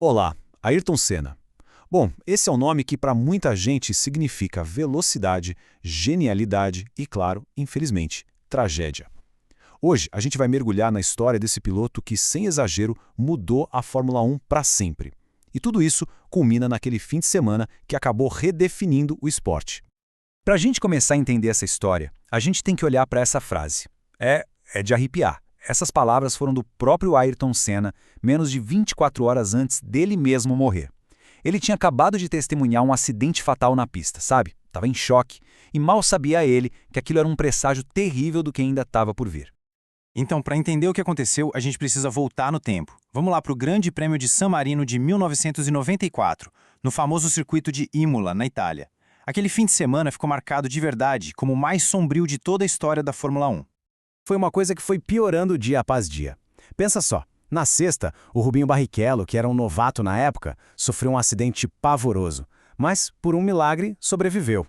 Olá, Ayrton Senna. Bom, esse é um nome que para muita gente significa velocidade, genialidade e, claro, infelizmente, tragédia. Hoje a gente vai mergulhar na história desse piloto que, sem exagero, mudou a Fórmula 1 para sempre. E tudo isso culmina naquele fim de semana que acabou redefinindo o esporte. Para a gente começar a entender essa história, a gente tem que olhar para essa frase. É de arrepiar. Essas palavras foram do próprio Ayrton Senna, menos de 24 horas antes dele mesmo morrer. Ele tinha acabado de testemunhar um acidente fatal na pista, sabe? Estava em choque, e mal sabia ele que aquilo era um presságio terrível do que ainda estava por vir. Então, para entender o que aconteceu, a gente precisa voltar no tempo. Vamos lá para o Grande Prêmio de San Marino de 1994, no famoso circuito de Imola, na Itália. Aquele fim de semana ficou marcado de verdade como o mais sombrio de toda a história da Fórmula 1. Foi uma coisa que foi piorando dia após dia. Pensa só, na sexta, o Rubinho Barrichello, que era um novato na época, sofreu um acidente pavoroso, mas, por um milagre, sobreviveu.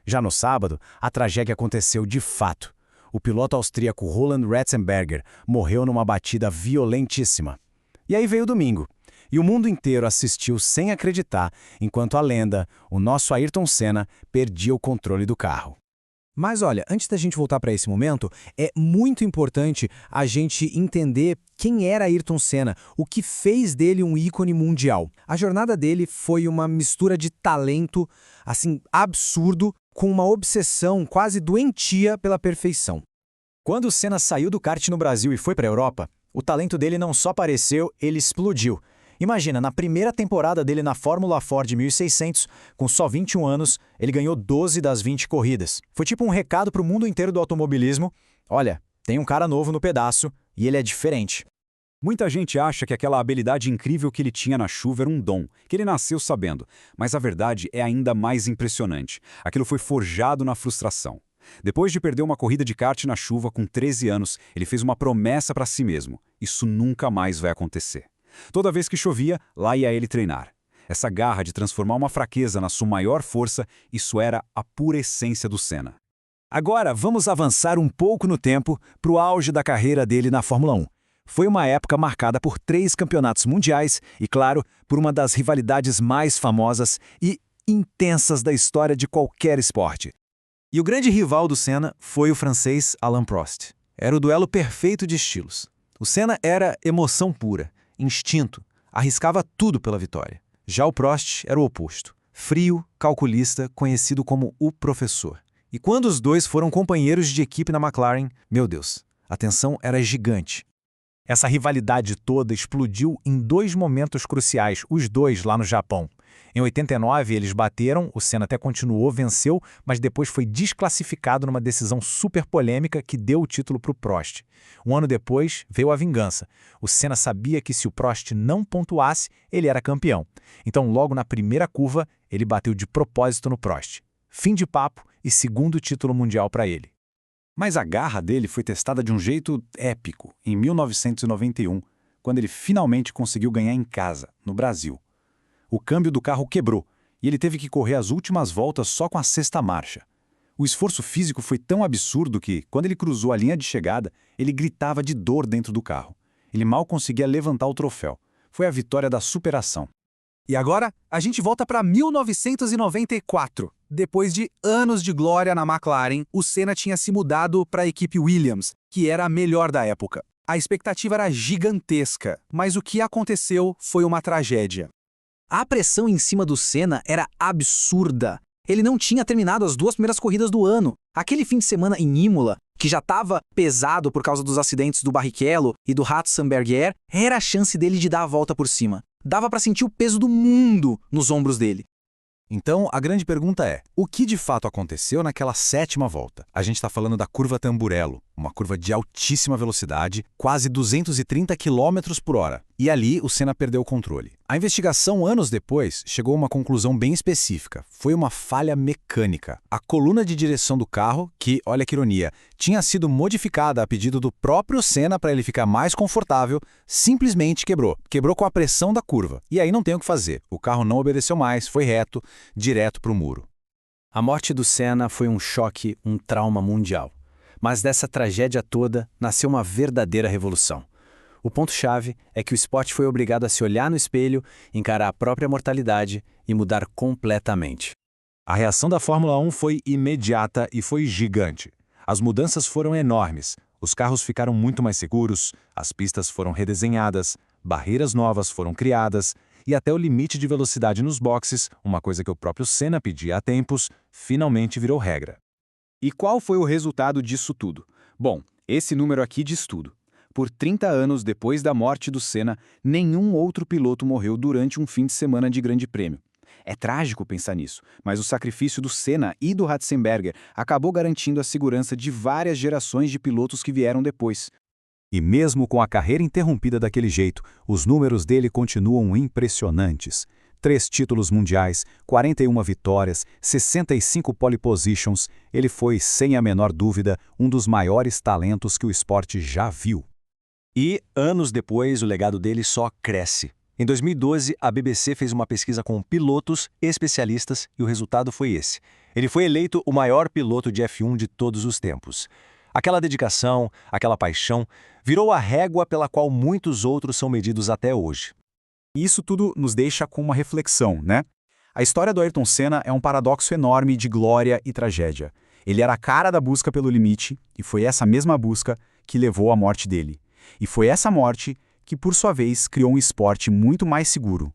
Já no sábado, a tragédia aconteceu de fato. O piloto austríaco Roland Ratzenberger morreu numa batida violentíssima. E aí veio o domingo, e o mundo inteiro assistiu sem acreditar, enquanto a lenda, o nosso Ayrton Senna, perdia o controle do carro. Mas olha, antes da gente voltar para esse momento, é muito importante a gente entender quem era Ayrton Senna, o que fez dele um ícone mundial. A jornada dele foi uma mistura de talento, assim, absurdo, com uma obsessão quase doentia pela perfeição. Quando o Senna saiu do kart no Brasil e foi para a Europa, o talento dele não só apareceu, ele explodiu. Imagina, na primeira temporada dele na Fórmula Ford 1600, com só 21 anos, ele ganhou 12 das 20 corridas. Foi tipo um recado para o mundo inteiro do automobilismo: olha, tem um cara novo no pedaço e ele é diferente. Muita gente acha que aquela habilidade incrível que ele tinha na chuva era um dom, que ele nasceu sabendo, mas a verdade é ainda mais impressionante. Aquilo foi forjado na frustração. Depois de perder uma corrida de kart na chuva com 13 anos, ele fez uma promessa para si mesmo: isso nunca mais vai acontecer. Toda vez que chovia, lá ia ele treinar. Essa garra de transformar uma fraqueza na sua maior força, isso era a pura essência do Senna. Agora, vamos avançar um pouco no tempo para o auge da carreira dele na Fórmula 1. Foi uma época marcada por 3 campeonatos mundiais e, claro, por uma das rivalidades mais famosas e intensas da história de qualquer esporte. E o grande rival do Senna foi o francês Alain Prost. Era o duelo perfeito de estilos. O Senna era emoção pura, instinto, arriscava tudo pela vitória. Já o Prost era o oposto, frio, calculista, conhecido como o professor. E quando os dois foram companheiros de equipe na McLaren, meu Deus, a tensão era gigante. Essa rivalidade toda explodiu em 2 momentos cruciais, os dois lá no Japão. Em 89 eles bateram, o Senna até continuou, venceu, mas depois foi desclassificado numa decisão super polêmica que deu o título para o Prost. Um ano depois veio a vingança. O Senna sabia que se o Prost não pontuasse, ele era campeão. Então logo na primeira curva, ele bateu de propósito no Prost. Fim de papo e segundo título mundial para ele. Mas a garra dele foi testada de um jeito épico em 1991, quando ele finalmente conseguiu ganhar em casa, no Brasil. O câmbio do carro quebrou e ele teve que correr as últimas voltas só com a 6ª marcha. O esforço físico foi tão absurdo que, quando ele cruzou a linha de chegada, ele gritava de dor dentro do carro. Ele mal conseguia levantar o troféu. Foi a vitória da superação. E agora, a gente volta para 1994. Depois de anos de glória na McLaren, o Senna tinha se mudado para a equipe Williams, que era a melhor da época. A expectativa era gigantesca, mas o que aconteceu foi uma tragédia. A pressão em cima do Senna era absurda. Ele não tinha terminado as 2 primeiras corridas do ano. Aquele fim de semana em Imola, que já estava pesado por causa dos acidentes do Barrichello e do Ratzenberger, era a chance dele de dar a volta por cima. Dava para sentir o peso do mundo nos ombros dele. Então, a grande pergunta é, o que de fato aconteceu naquela 7ª volta? A gente está falando da curva Tamburello, uma curva de altíssima velocidade, quase 230 km por hora. E ali o Senna perdeu o controle. A investigação, anos depois, chegou a uma conclusão bem específica. Foi uma falha mecânica. A coluna de direção do carro, que, olha que ironia, tinha sido modificada a pedido do próprio Senna para ele ficar mais confortável, simplesmente quebrou. Quebrou com a pressão da curva. E aí não tem o que fazer. O carro não obedeceu mais, foi reto, direto para o muro. A morte do Senna foi um choque, um trauma mundial. Mas dessa tragédia toda nasceu uma verdadeira revolução. O ponto-chave é que o esporte foi obrigado a se olhar no espelho, encarar a própria mortalidade e mudar completamente. A reação da Fórmula 1 foi imediata e foi gigante. As mudanças foram enormes. Os carros ficaram muito mais seguros, as pistas foram redesenhadas, barreiras novas foram criadas e até o limite de velocidade nos boxes, uma coisa que o próprio Senna pedia há tempos, finalmente virou regra. E qual foi o resultado disso tudo? Bom, esse número aqui diz tudo. Por 30 anos depois da morte do Senna, nenhum outro piloto morreu durante um fim de semana de Grande Prêmio. É trágico pensar nisso, mas o sacrifício do Senna e do Ratzenberger acabou garantindo a segurança de várias gerações de pilotos que vieram depois. E mesmo com a carreira interrompida daquele jeito, os números dele continuam impressionantes. 3 títulos mundiais, 41 vitórias, 65 pole positions, ele foi, sem a menor dúvida, um dos maiores talentos que o esporte já viu. E, anos depois, o legado dele só cresce. Em 2012, a BBC fez uma pesquisa com pilotos e especialistas e o resultado foi esse. Ele foi eleito o maior piloto de F1 de todos os tempos. Aquela dedicação, aquela paixão, virou a régua pela qual muitos outros são medidos até hoje. Isso tudo nos deixa com uma reflexão, né? A história do Ayrton Senna é um paradoxo enorme de glória e tragédia. Ele era a cara da busca pelo limite, e foi essa mesma busca que levou à morte dele. E foi essa morte que, por sua vez, criou um esporte muito mais seguro.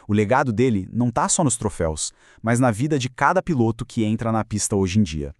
O legado dele não está só nos troféus, mas na vida de cada piloto que entra na pista hoje em dia.